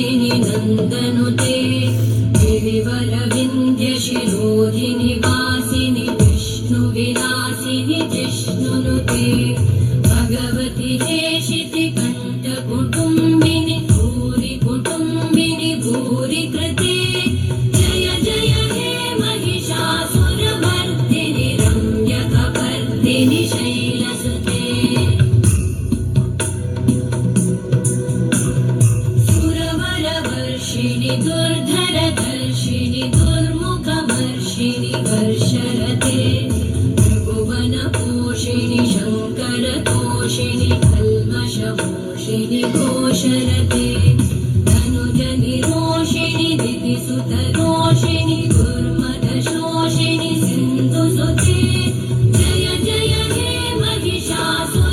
पद्मिनि नन्दनुते गिरिवरविन्ध्यशिरोधिनि वासिनि विष्णुविलासिनि जिष्णुनुते भगवति हेशितिकण्ठकुटुम्बिनि भूरि कुटुम्बिनि भूरि कृते जय जय हे महिषासुरमर्दिनि रम्यकपर्दिनि शैलसुते सुरवरवर्षिणि दुर्धरधर्षिणि दुर्मुखमर्षिणि वर्षरते त्रिभुवनपोषिणि शङ्करतोषिणि कल्मषमोषिणि घोषरते धनुजनिरोषिणि दितिसुतरोषिणि दुर्मदशोषिणि सिन्धुसुते जय जय हे महिषासुरमर्दिनि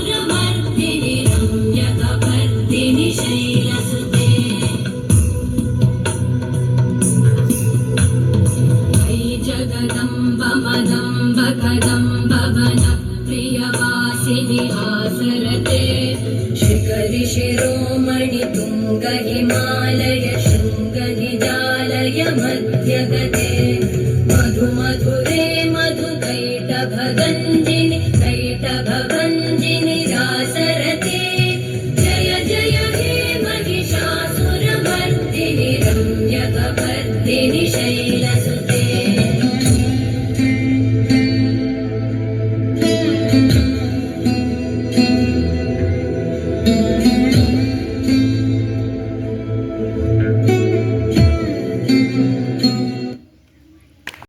रम्यकपर्दिनि शैलसुते जगदम्ब मदम्ब कदम्ब वनप्रियवासिनि आसरते शिखरि शिरोमणि तुङ्ग हिमालय शृङ्ग निजालय मध्य